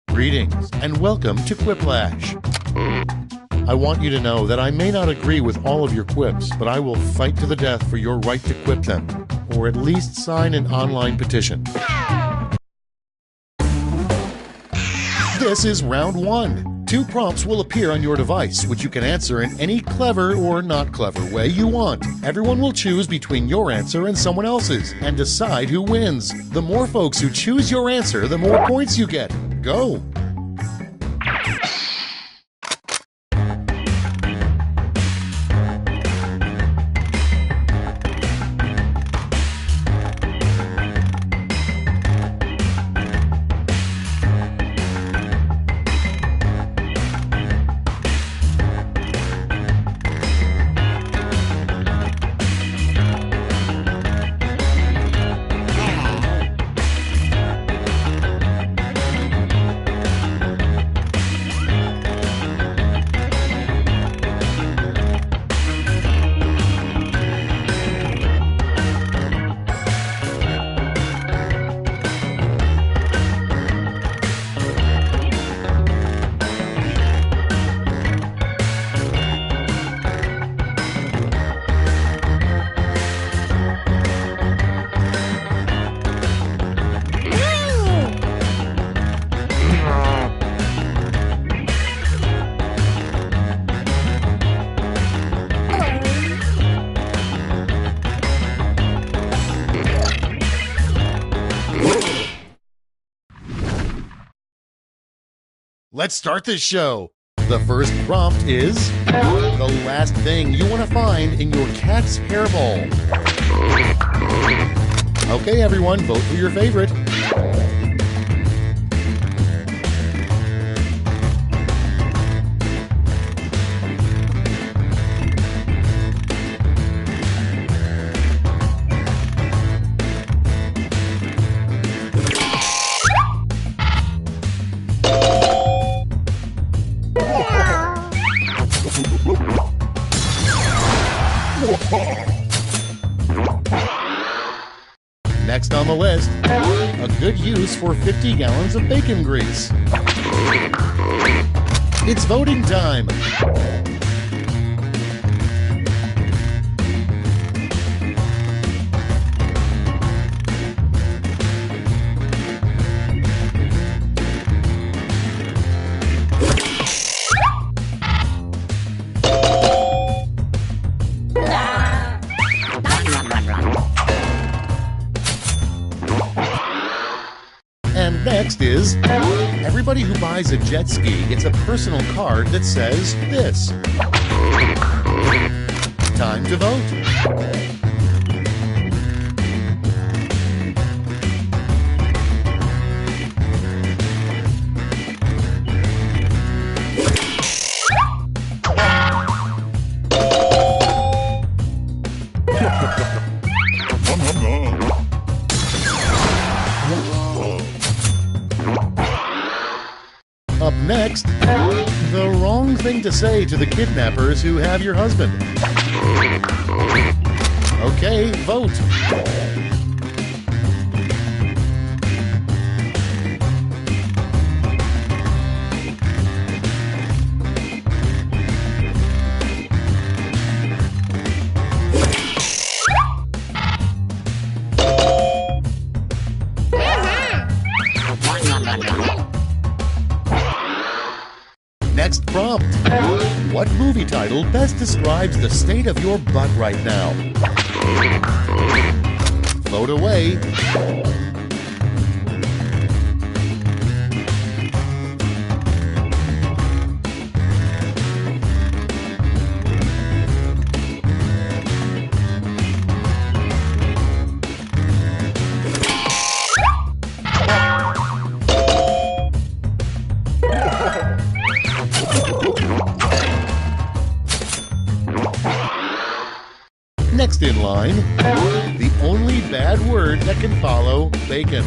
Greetings and welcome to Quiplash. I want you to know that I may not agree with all of your quips, but I will fight to the death for your right to quip them, or at least sign an online petition. This is round one. 2 prompts will appear on your device, which you can answer in any clever or not clever way you want. Everyone will choose between your answer and someone else's, and decide who wins. The more folks who choose your answer, the more points you get. Go! Let's start this show. The first prompt is the last thing you want to find in your cat's hairball. Okay, everyone, vote for your favorite. Next on the list, a good use for 50 gallons of bacon grease. It's voting time. And next is, everybody who buys a jet ski gets a personal card that says this. Time to vote. Up next, the wrong thing to say to the kidnappers who have your husband. Okay, vote. Next prompt. What movie title best describes the state of your butt right now? Vote away. Next in line, the only bad word that can follow bacon.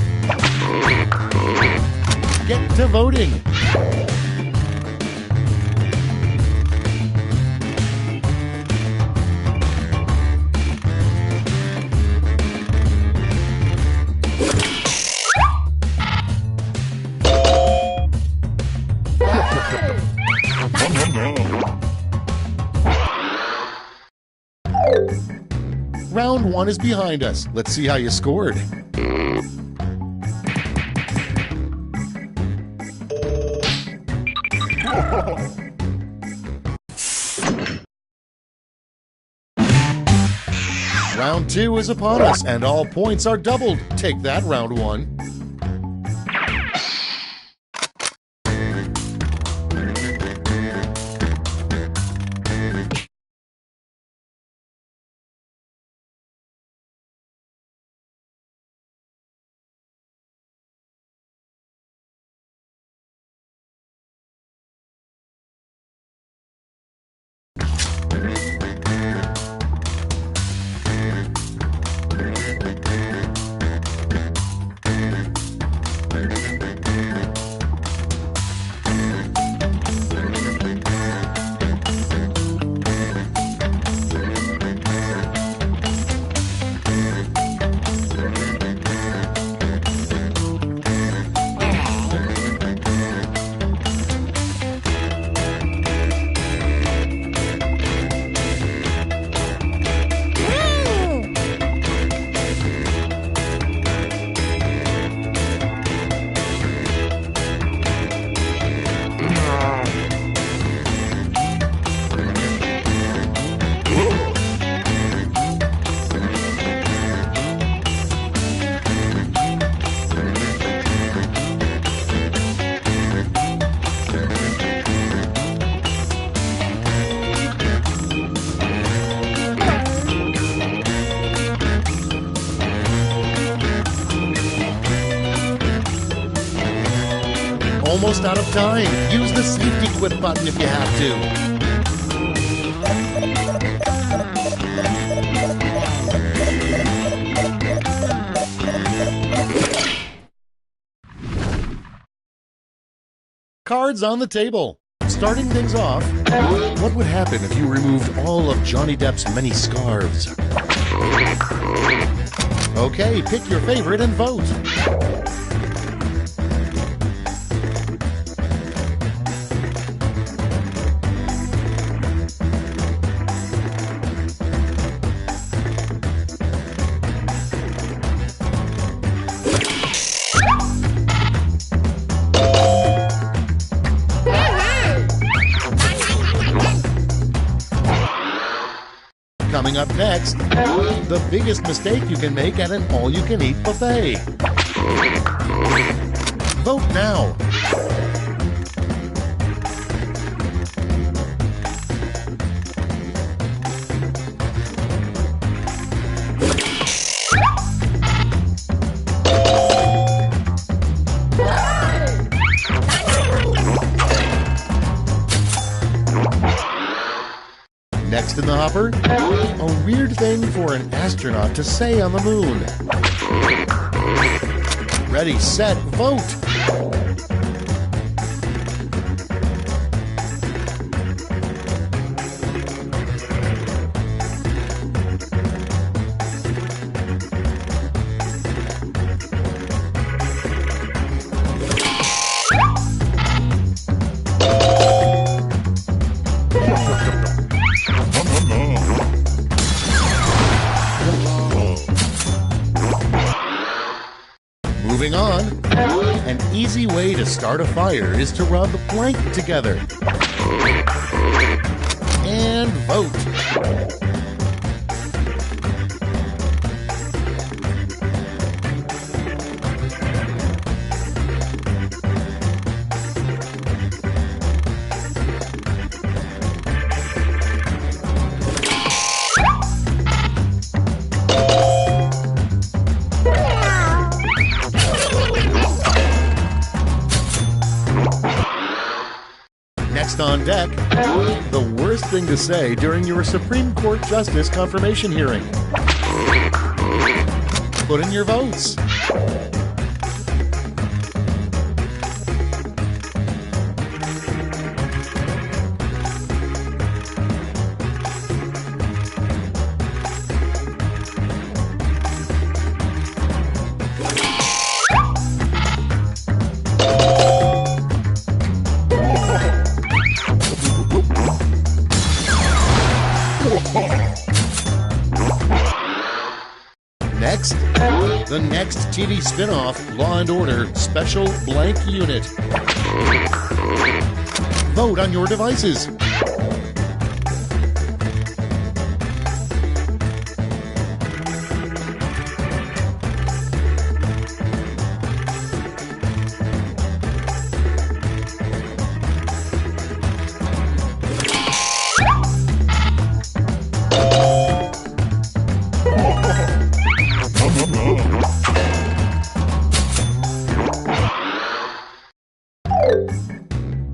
Get to voting. Round 1 is behind us. Let's see how you scored. Round 2 is upon us, and all points are doubled. Take that, round 1. Almost out of time. Use the safety quit button if you have to. Cards on the table. Starting things off, what would happen if you removed all of Johnny Depp's many scarves? Okay, pick your favorite and vote. Coming up next, the biggest mistake you can make at an all-you-can-eat buffet. Vote now. Next in the hopper, a weird thing for an astronaut to say on the moon. Ready, set, vote! Moving on, an easy way to start a fire is to rub blank together. And vote. Next on deck, the worst thing to say during your Supreme Court Justice confirmation hearing. Put in your votes. Next, the next TV spin-off, Law & Order Special Blank Unit. Vote on your devices.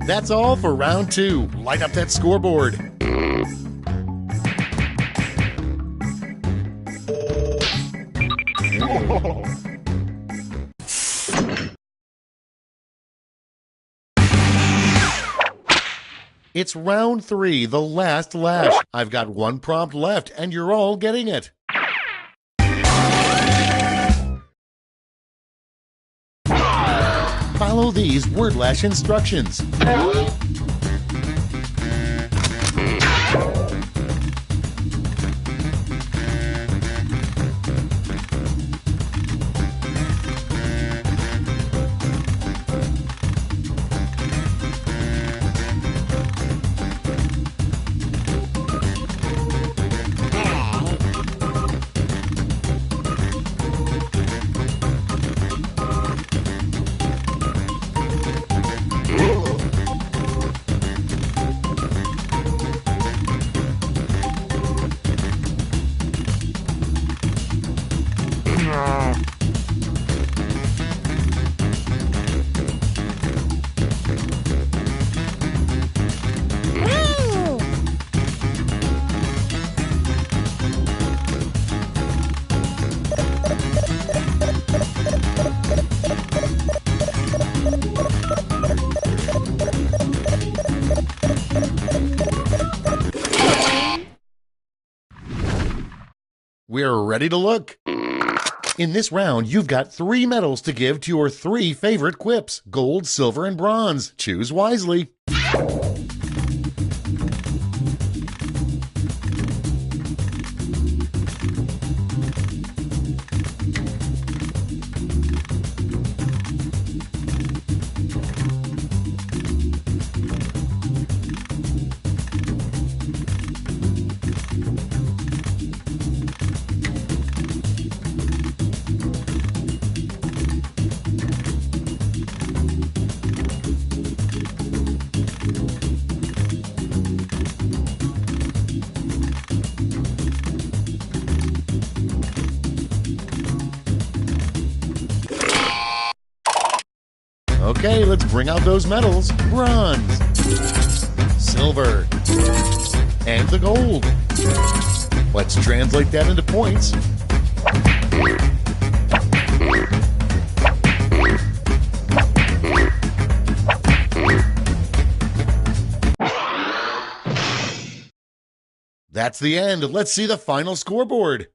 That's all for round 2. Light up that scoreboard. It's round 3, the last lash. I've got one prompt left, and you're all getting it. Follow these word lash instructions. We're ready to look. In this round, you've got 3 medals to give to your 3 favorite quips: gold, silver, and bronze. Choose wisely. Okay, let's bring out those medals. Bronze, silver, and the gold. Let's translate that into points. That's the end. Let's see the final scoreboard.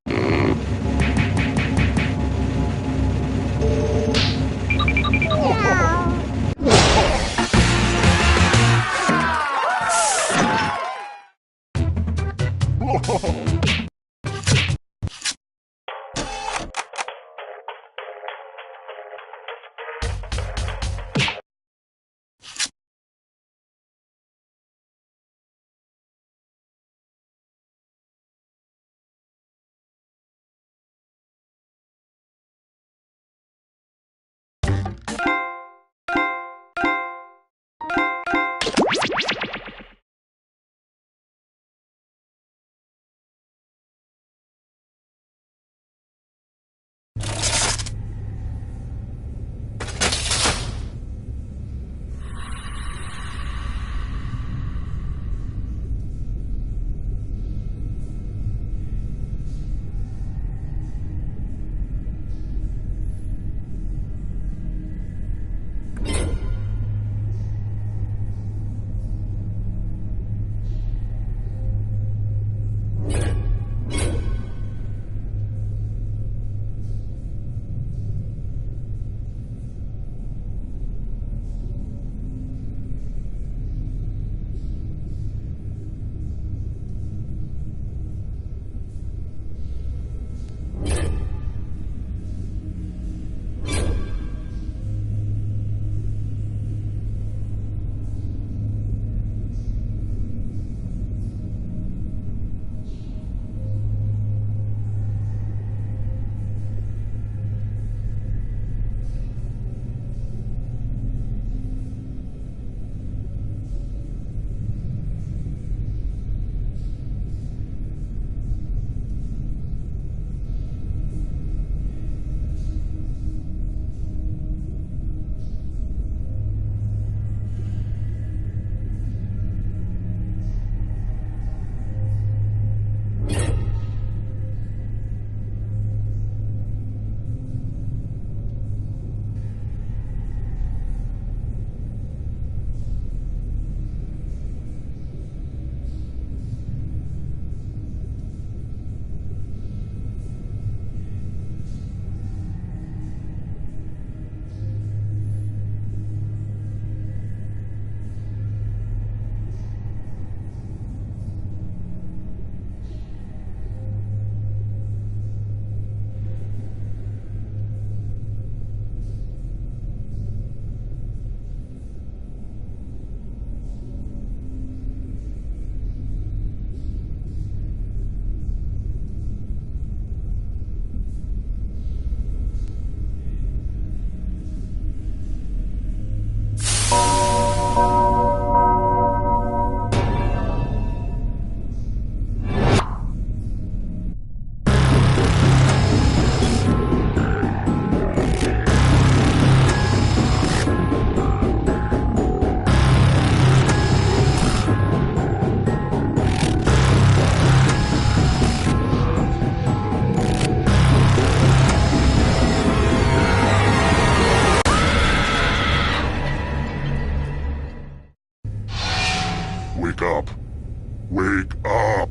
up!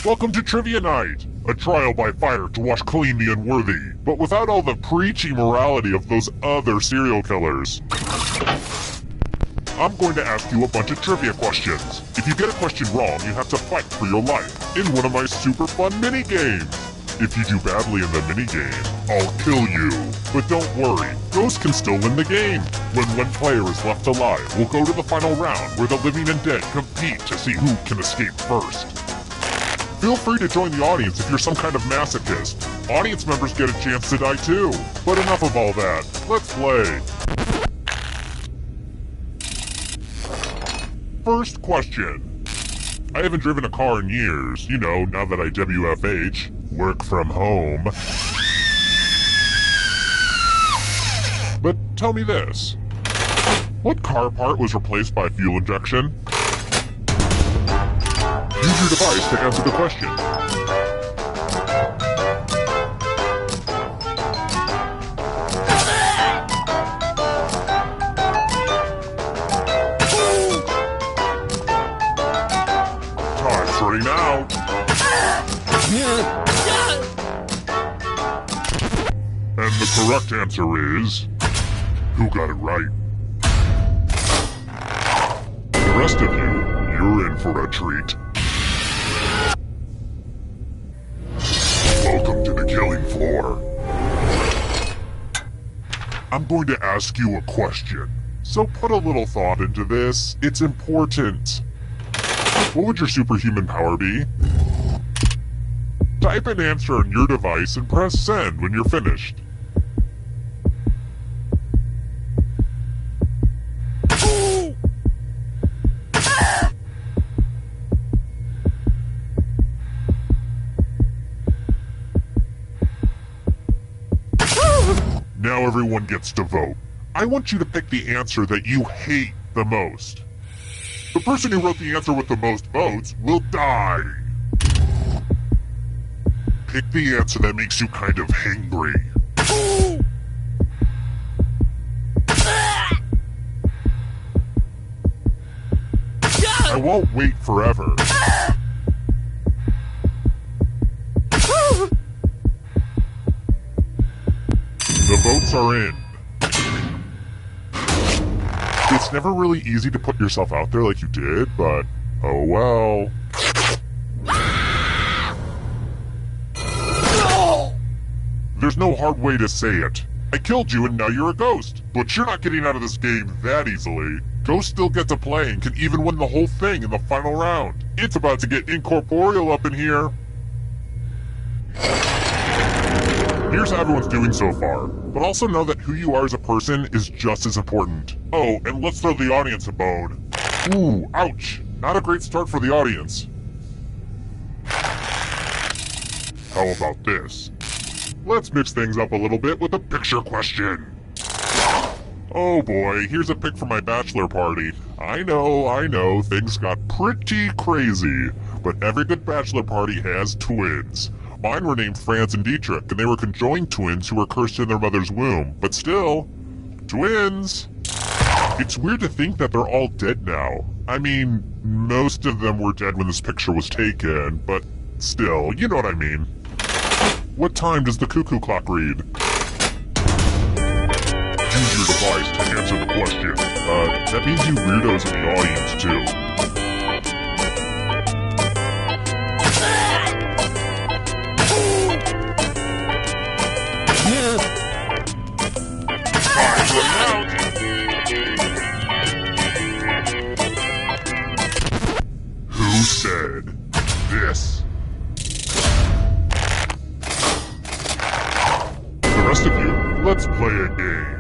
Welcome to Trivia Night, a trial by fire to wash clean the unworthy, but without all the preachy morality of those other serial killers. I'm going to ask you a bunch of trivia questions. If you get a question wrong, you have to fight for your life in one of my super fun mini-games. If you do badly in the minigame, I'll kill you. But don't worry, ghosts can still win the game. When one player is left alive, we'll go to the final round where the living and dead compete to see who can escape first. Feel free to join the audience if you're some kind of masochist. Audience members get a chance to die too. But enough of all that, let's play. First question. I haven't driven a car in years, you know, now that I WFH, work from home. But tell me this. What car part was replaced by fuel injection? Use your device to answer the question. Time's running out. And the correct answer is... who got it right? The rest of you, you're in for a treat. Welcome to the killing floor. I'm going to ask you a question, so put a little thought into this. It's important. What would your superhuman power be? Type an answer on your device and press send when you're finished. Now everyone gets to vote. I want you to pick the answer that you hate the most. The person who wrote the answer with the most votes will die. Pick the answer that makes you kind of hangry. I won't wait forever. The votes are in. It's never really easy to put yourself out there like you did, but oh well. There's no hard way to say it. I killed you and now you're a ghost. But you're not getting out of this game that easily. Ghosts still get to play and can even win the whole thing in the final round. It's about to get incorporeal up in here. Here's how everyone's doing so far, but also know that who you are as a person is just as important. Oh, and let's throw the audience a bone. Ooh, ouch. Not a great start for the audience. How about this? Let's mix things up a little bit with a picture question. Oh boy, here's a pic from my bachelor party. I know, things got pretty crazy, but every good bachelor party has twins. Mine were named Franz and Dietrich, and they were conjoined twins who were cursed in their mother's womb. But still, twins! It's weird to think that they're all dead now. I mean, most of them were dead when this picture was taken, but still, you know what I mean. What time does the cuckoo clock read? Use your device to answer the question. That means you weirdos in the audience, too. Who said this? The rest of you, let's play a game.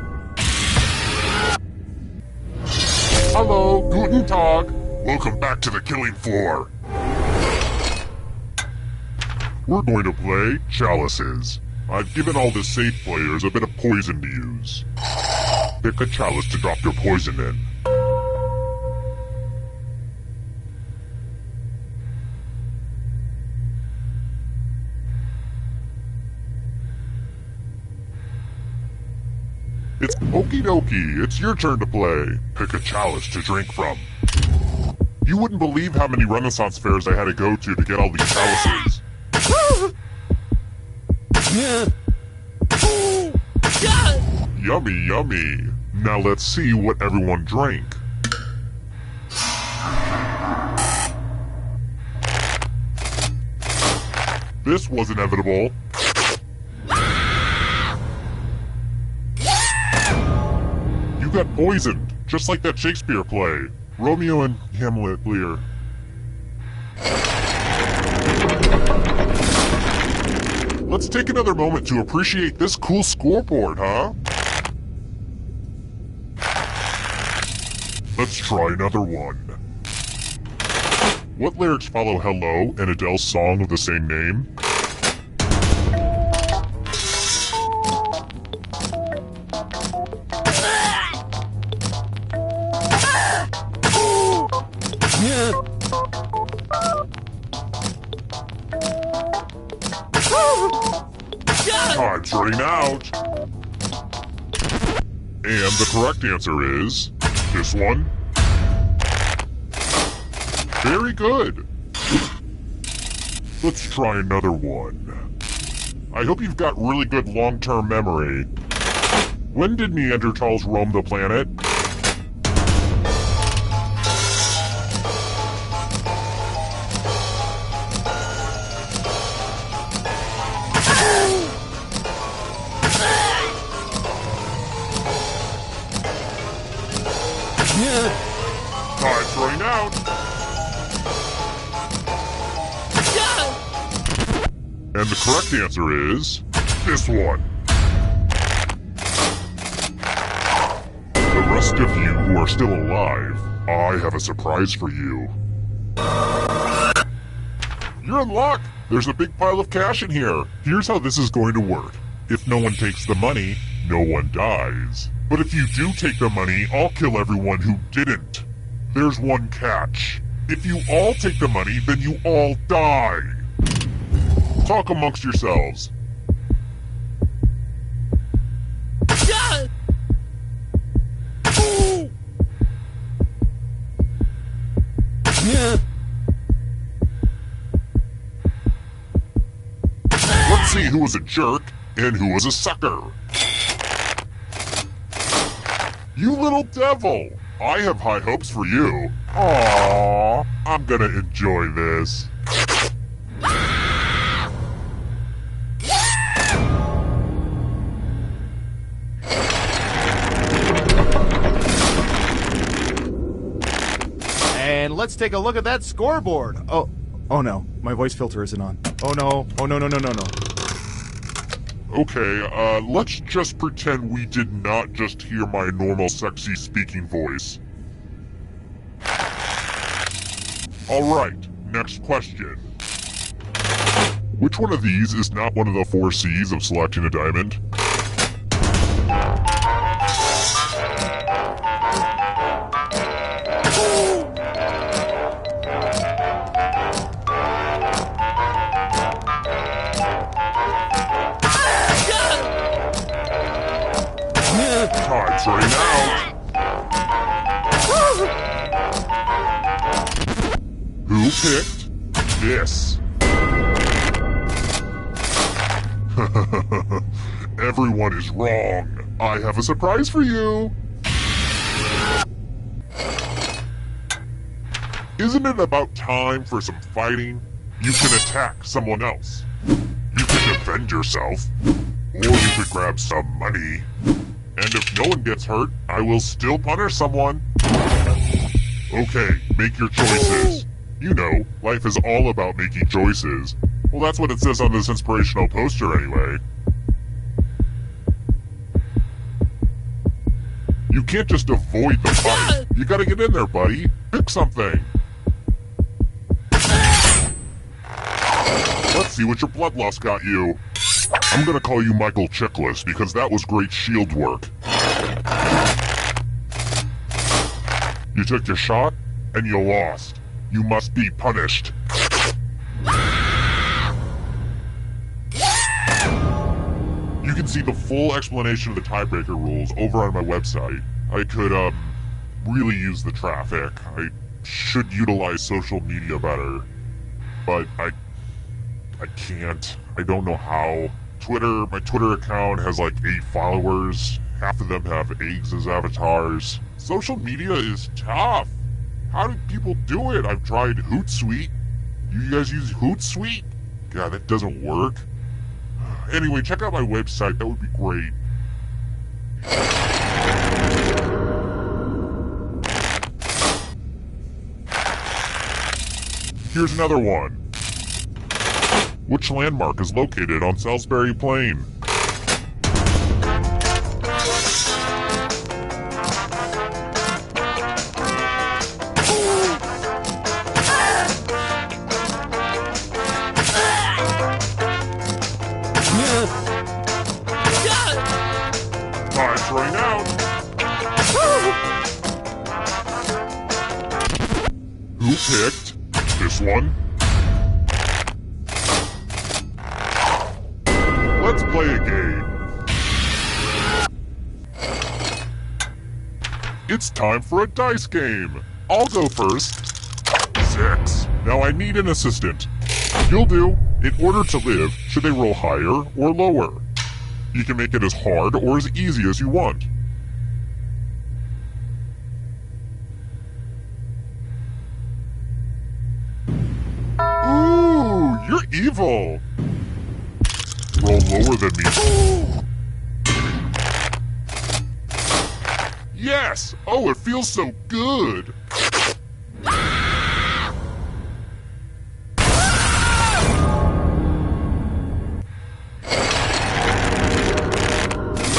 Hello, guten Tag. Welcome back to the killing floor. We're going to play chalices. I've given all the safe players a bit of poison to use. Pick a chalice to drop your poison in. It's okie dokie, it's your turn to play. Pick a chalice to drink from. You wouldn't believe how many Renaissance fairs I had to go to get all these chalices. Yummy, yummy. Now let's see what everyone drank. This was inevitable. You got poisoned, just like that Shakespeare play, Romeo and Hamlet Lear. Let's take another moment to appreciate this cool scoreboard, huh? Let's try another one. What lyrics follow Hello and Adele's song of the same name? Time's running out. And the correct answer is this one. Very good. Let's try another one. I hope you've got really good long-term memory. When did Neanderthals roam the planet? Time's running out. And the correct answer is this one. The rest of you who are still alive, I have a surprise for you. You're in luck. There's a big pile of cash in here. Here's how this is going to work. If no one takes the money, no one dies. But if you do take the money, I'll kill everyone who didn't. There's one catch. If you all take the money, then you all die. Talk amongst yourselves. Let's see who was a jerk and who was a sucker. You little devil! I have high hopes for you. Aww, I'm gonna enjoy this. And let's take a look at that scoreboard. Oh no, my voice filter isn't on. Oh no, no. Okay, let's just pretend we did not just hear my normal sexy speaking voice. Alright, next question. Which one of these is not one of the 4 C's of selecting a diamond? Time's running out. Who picked this? Everyone is wrong. I have a surprise for you. Isn't it about time for some fighting? You can attack someone else. You can defend yourself. Or you could grab some money. And if no one gets hurt, I will still punish someone. Okay, make your choices. You know, life is all about making choices. Well, that's what it says on this inspirational poster anyway. You can't just avoid the fight. You gotta get in there, buddy. Pick something. Let's see what your blood loss got you. I'm gonna call you Michael Chickless because that was great shield work. You took your shot, and you lost. You must be punished. You can see the full explanation of the tiebreaker rules over on my website. I could, really use the traffic. I should utilize social media better, but I can't. I don't know how. My Twitter account has like 8 followers. Half of them have eggs as avatars. Social media is tough. How do people do it? I've tried Hootsuite. You guys use Hootsuite? God, that doesn't work. Anyway, check out my website. That would be great. Here's another one. Which landmark is located on Salisbury Plain? Time's running out. Who picked this one? Let's play a game. It's time for a dice game. I'll go first. 6. Now I need an assistant. You'll do. In order to live, should they roll higher or lower? You can make it as hard or as easy as you want. Ooh, you're evil. Roll lower than me. Yes! Oh, it feels so good!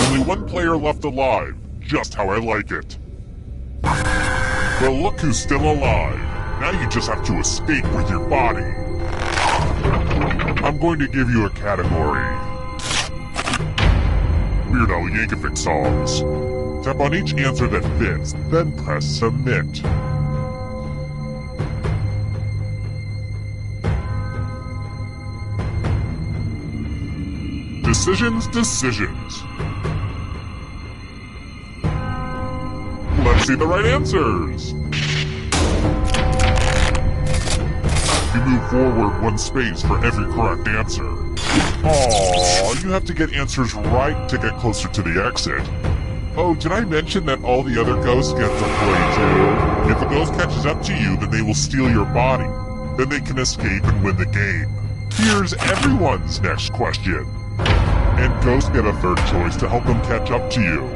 Only one player left alive, just how I like it. Well, look who's still alive. Now you just have to escape with your body. I'm going to give you a category. Weird Al Yankovic songs. Tap on each answer that fits, then press submit. Decisions. Let's see the right answers. You move forward 1 space for every correct answer. Aww, you have to get answers right to get closer to the exit. Oh, did I mention that all the other ghosts get to play too? If a ghost catches up to you, then they will steal your body. Then they can escape and win the game. Here's everyone's next question. And ghosts get a third choice to help them catch up to you.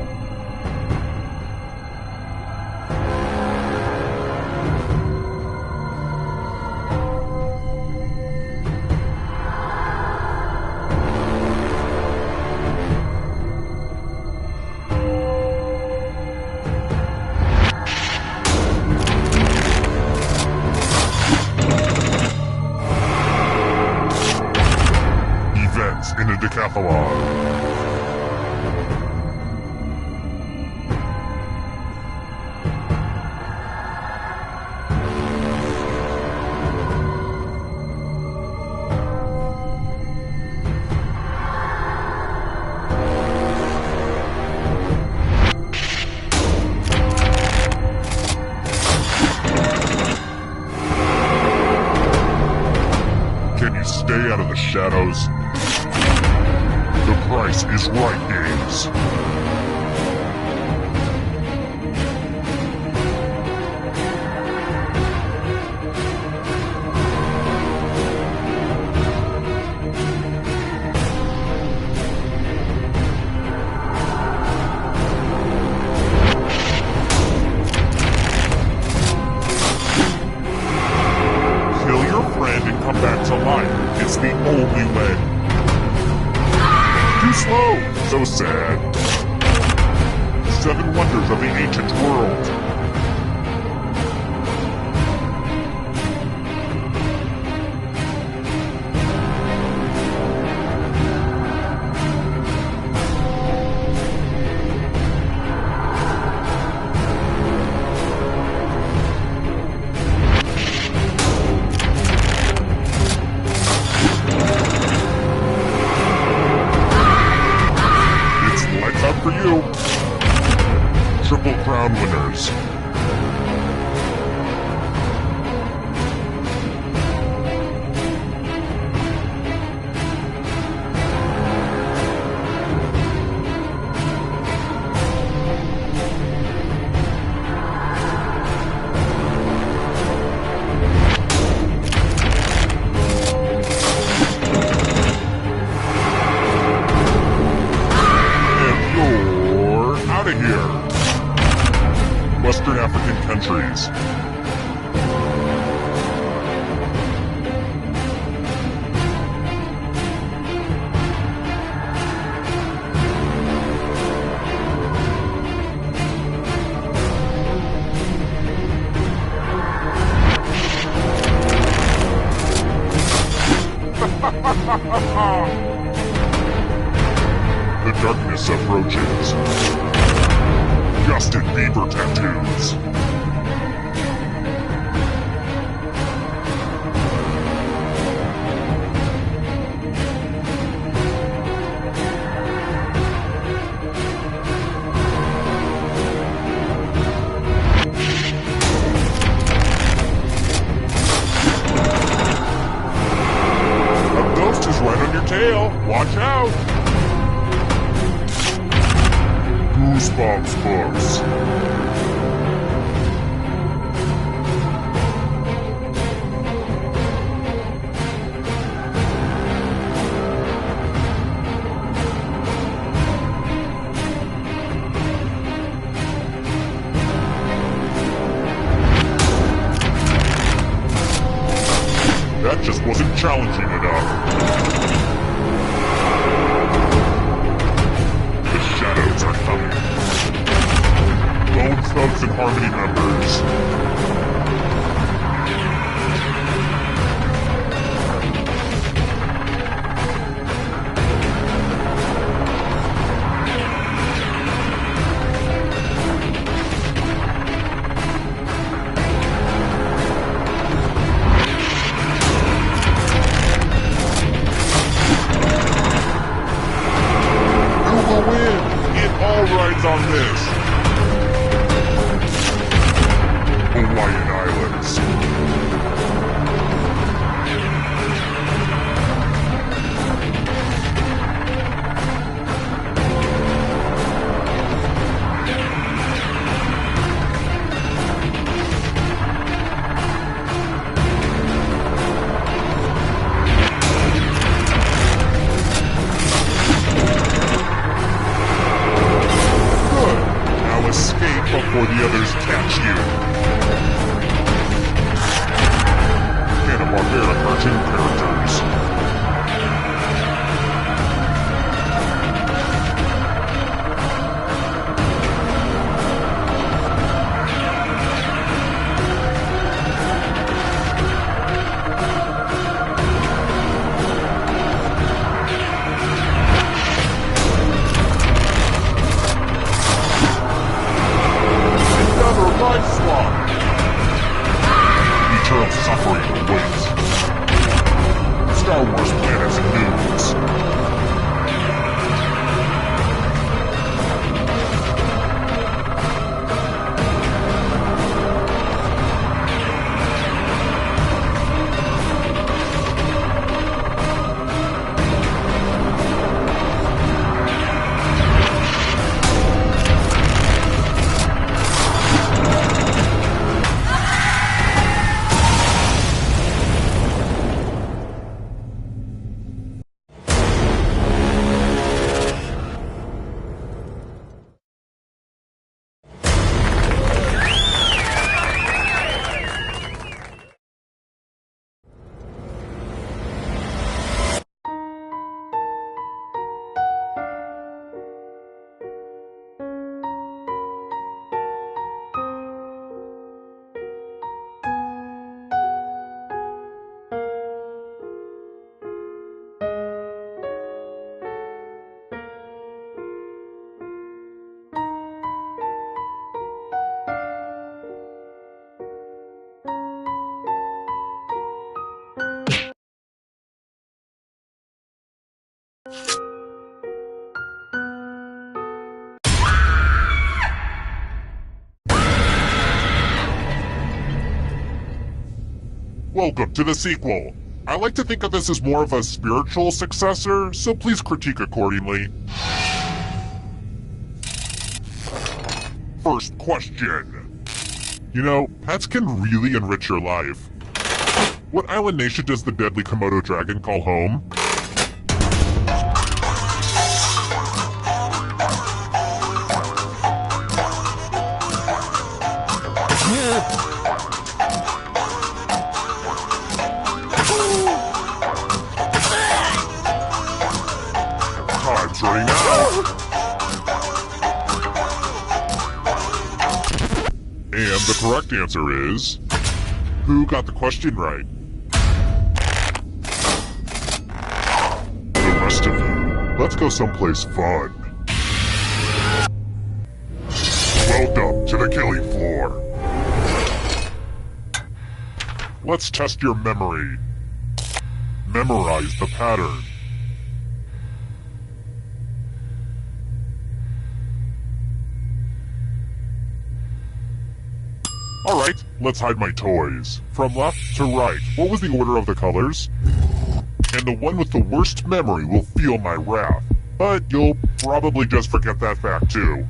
In a decathlon. Can you stay out of the shadows? The price is right, games. Kill your friend and come back to life. It's the only way. Too slow! So sad. 7 wonders of the ancient world. For you. Triple Crown winners. The darkness approaches. Justin Bieber tattoos. A ghost is right on your tail. Watch out. Goosebumps books. That just wasn't challenging enough. The shadows are coming. Bone Thugs and Harmony members. Who will win? It all rides on this. Hawaiian Islands. Good. Now escape before the others catch you. Hanna-Barbera cartoon characters. Another life swap. Eternal suffering awaits. Star Wars planets and moons. Welcome to the sequel. I like to think of this as more of a spiritual successor, so please critique accordingly. First question. You know, pets can really enrich your life. What island nation does the deadly Komodo dragon call home? Time's running out. And the correct answer is... Who got the question right? let's go someplace fun. Welcome to the killing floor. Let's test your memory. Memorize the pattern. Alright, let's hide my toys. From left to right, what was the order of the colors? And the one with the worst memory will feel my wrath. But you'll probably just forget that fact too.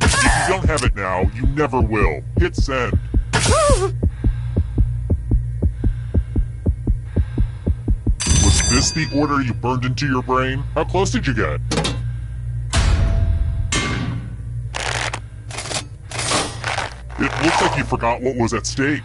If you don't have it now, you never will. Hit send. Was this the order you burned into your brain? How close did you get? It looks like you forgot what was at stake.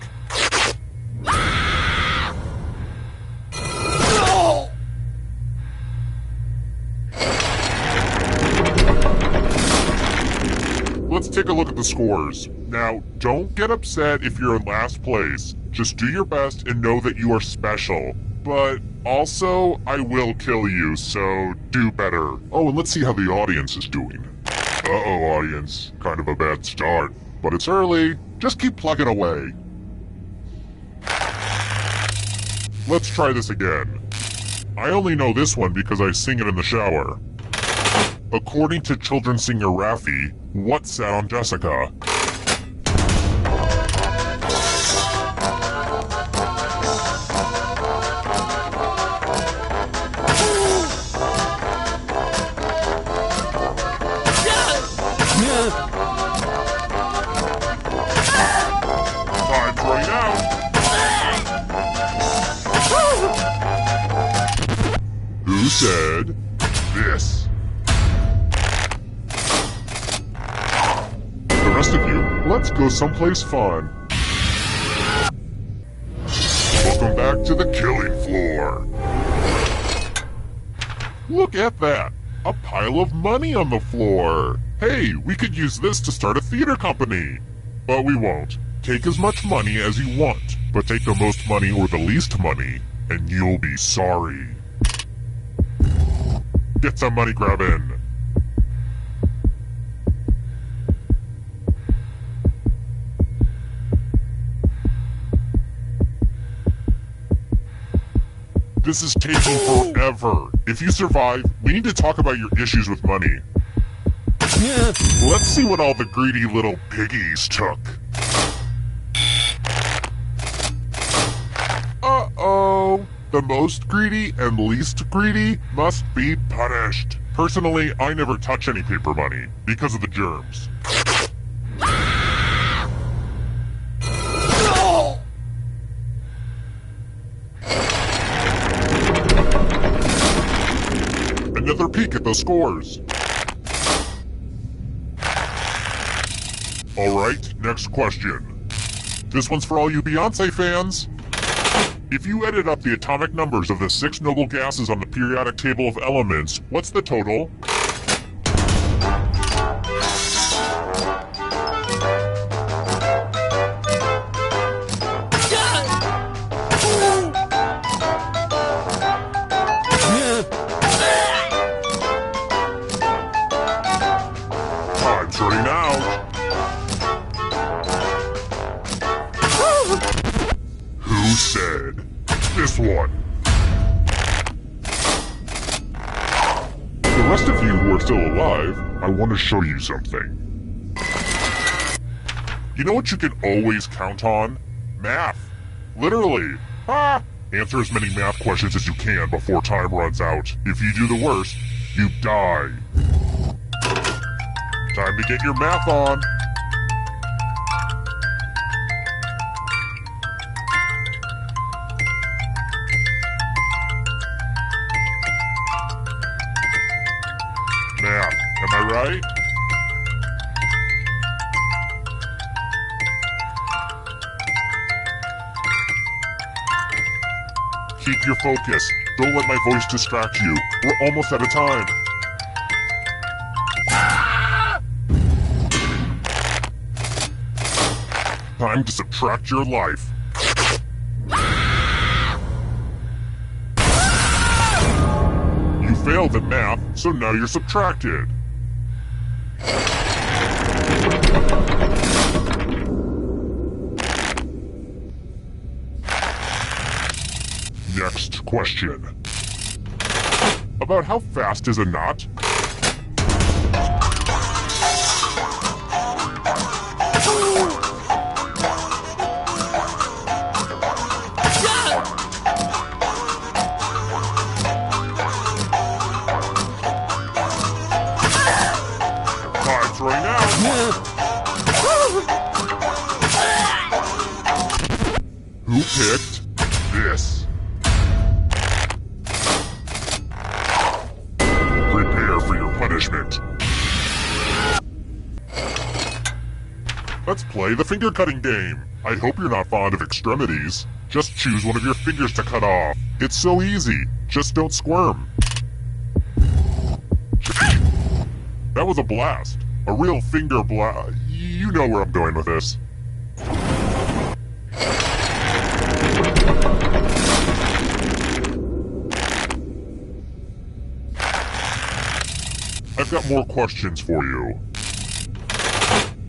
Let's take a look at the scores. Now, don't get upset if you're in last place. Just do your best and know that you are special. But also, I will kill you, so do better. Oh, and let's see how the audience is doing. Uh-oh, audience. Kind of a bad start. But it's early. Just keep plugging away. Let's try this again. I only know this one because I sing it in the shower. According to children's singer Raffi, what sat on Jessica? Time's running out. Who said this? The rest of you, let's go someplace fun. Welcome back to the killing floor. Look at that. A pile of money on the floor. Hey, we could use this to start a theater company. But we won't. Take as much money as you want, but take the most money or the least money, and you'll be sorry. Get some money grabbing. This is taking forever. If you survive, we need to talk about your issues with money. Let's see what all the greedy little piggies took. Uh-oh. The most greedy and least greedy must be punished. Personally, I never touch any paper money because of the germs. Another peek at the scores. Alright, next question. This one's for all you Beyonce fans. If you added up the atomic numbers of the 6 noble gases on the periodic table of elements, what's the total? Time's running out. Who said this one? The rest of you who are still alive, I want to show you something. You know what you can always count on? Math. Literally. Ha! Answer as many math questions as you can before time runs out. If you do the worst, you die. Time to get your math on. Math, am I right? Keep your focus. Don't let my voice distract you. We're almost out of time. Time to subtract your life. You failed at math, so now you're subtracted. Next question. About how fast is a knot? Time's running out. Who picked this? Prepare for your punishment. Let's play the finger cutting game. I hope you're not fond of extremities. Just choose one of your fingers to cut off. It's so easy. Just don't squirm. That was a blast. A real finger blast. You know where I'm going with this. I've got more questions for you.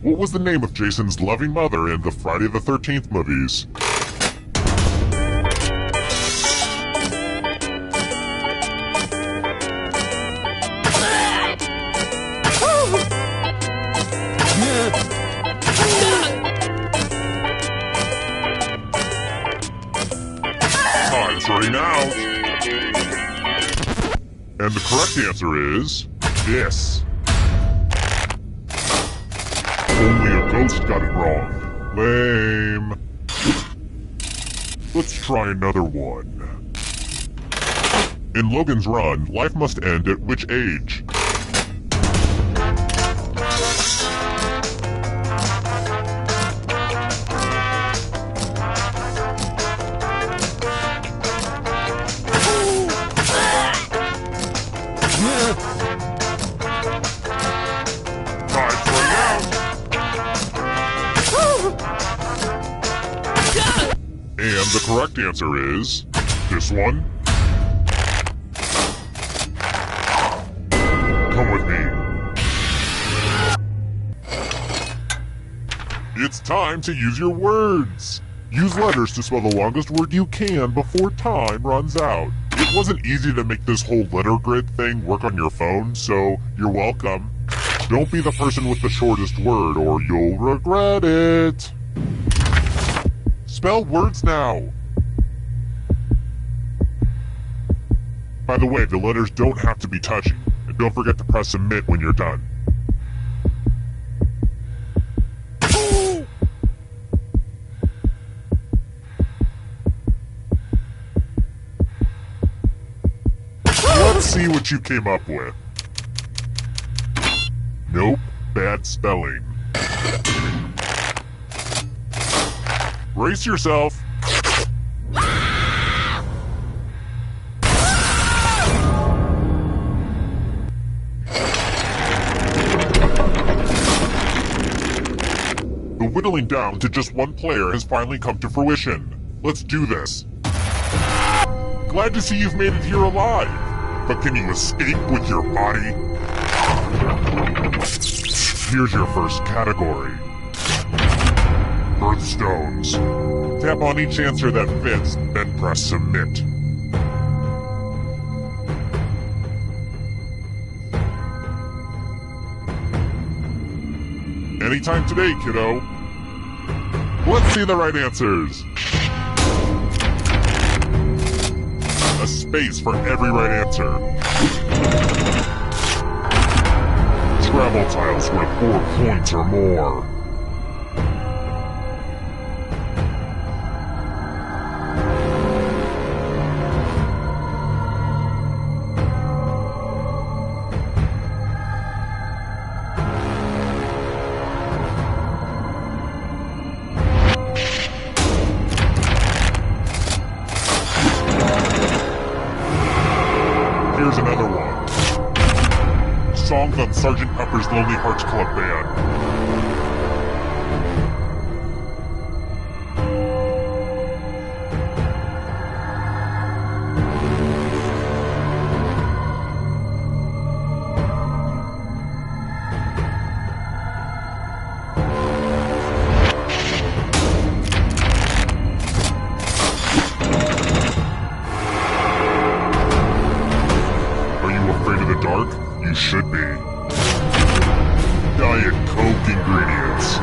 What was the name of Jason's loving mother in the Friday the 13th movies? Time's running out. And the correct answer is this. Only a ghost got it wrong. Lame. Let's try another one. In Logan's Run, life must end at which age? And the correct answer is this one. Come with me. It's time to use your words. Use letters to spell the longest word you can before time runs out. It wasn't easy to make this whole letter grid thing work on your phone, so you're welcome. Don't be the person with the shortest word or you'll regret it. Spell words now. By the way, the letters don't have to be touching. And don't forget to press submit when you're done. Let's see what you came up with. Nope, bad spelling. Brace yourself. The whittling down to just one player has finally come to fruition. Let's do this. Glad to see you've made it here alive. But can you escape with your body? Here's your first category. Birthstones. Tap on each answer that fits, then press submit. Anytime today, kiddo. Let's see the right answers. A space for every right answer. Travel tiles worth 4 points or more. Here's another one. Songs on Sgt. Pepper's Lonely Hearts Club Band. Dark? You should be. Diet Coke ingredients.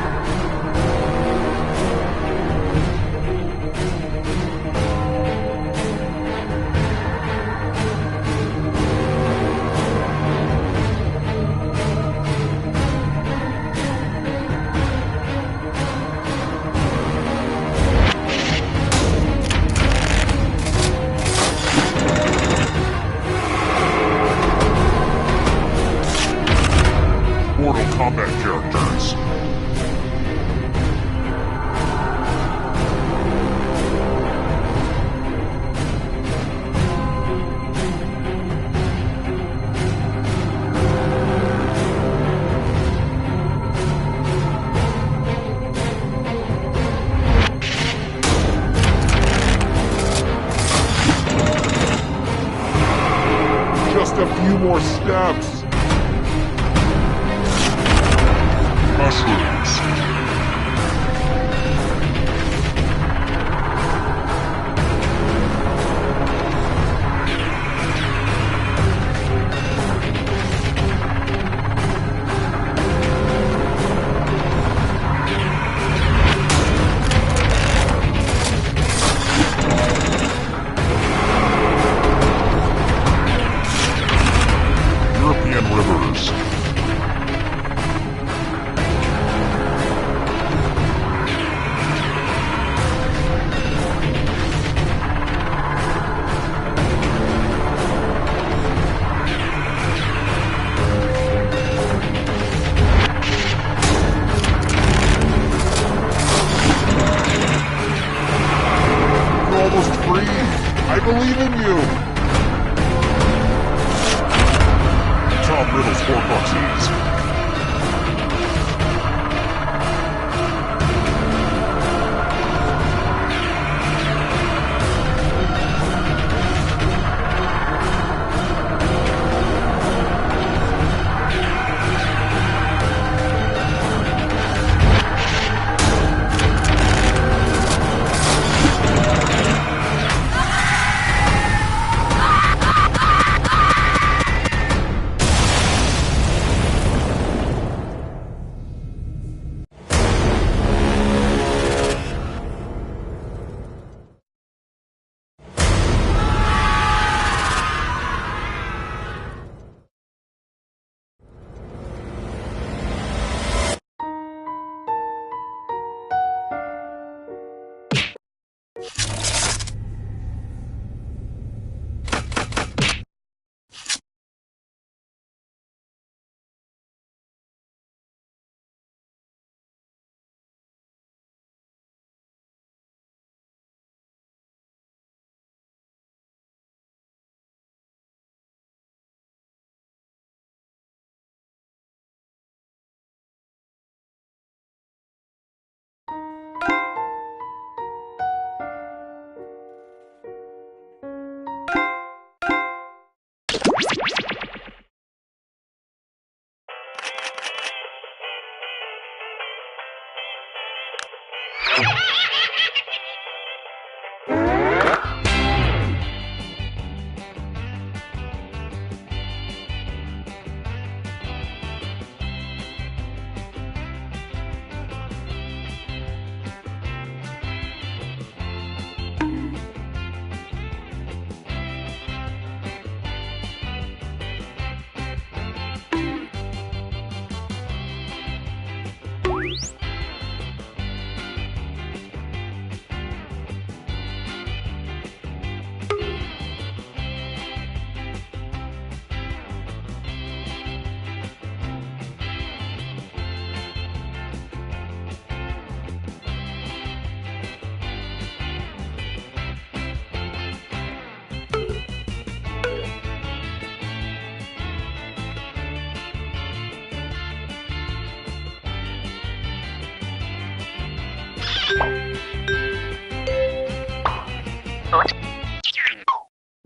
Mortal Kombat characters. Just a few more steps. Mushrooms. European rivers. Almost free. I believe in you. Tom Riddle's Horcruxes.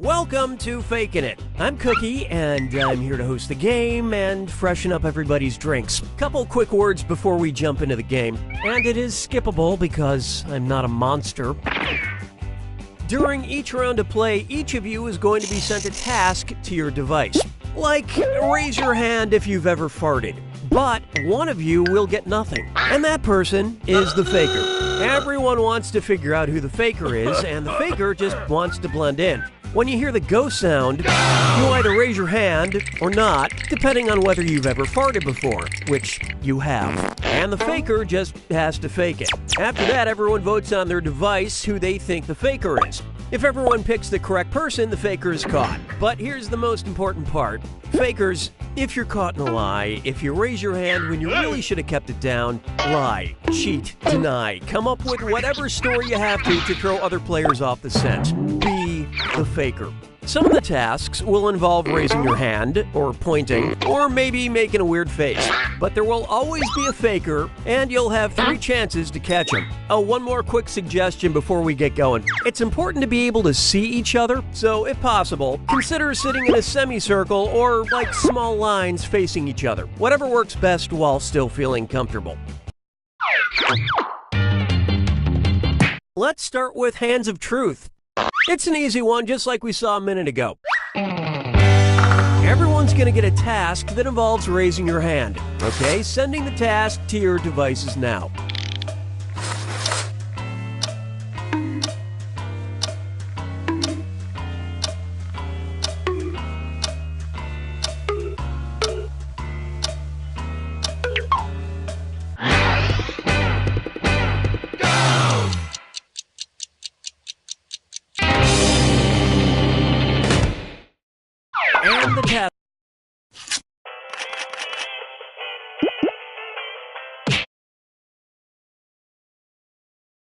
Welcome to Fakin' It. I'm Cookie, and I'm here to host the game and freshen up everybody's drinks. Couple quick words before we jump into the game, and it is skippable because I'm not a monster. During each round of play, each of you is going to be sent a task to your device. Like, raise your hand if you've ever farted. But one of you will get nothing, and that person is the faker. Everyone wants to figure out who the faker is, and the faker just wants to blend in. When you hear the go sound, you either raise your hand or not, depending on whether you've ever farted before, which you have. And the faker just has to fake it. After that, everyone votes on their device who they think the faker is. If everyone picks the correct person, the faker is caught. But here's the most important part. Fakers, if you're caught in a lie, if you raise your hand when you really should have kept it down, lie, cheat, deny, come up with whatever story you have to throw other players off the scent. Be the faker. Some of the tasks will involve raising your hand, or pointing, or maybe making a weird face. But there will always be a faker, and you'll have 3 chances to catch him. Oh, one more quick suggestion before we get going. It's important to be able to see each other, so if possible, consider sitting in a semicircle or like small lines facing each other. Whatever works best while still feeling comfortable. Let's start with Hands of Truth. It's an easy one, just like we saw a minute ago. Everyone's going to get a task that involves raising your hand. Okay, sending the task to your devices now.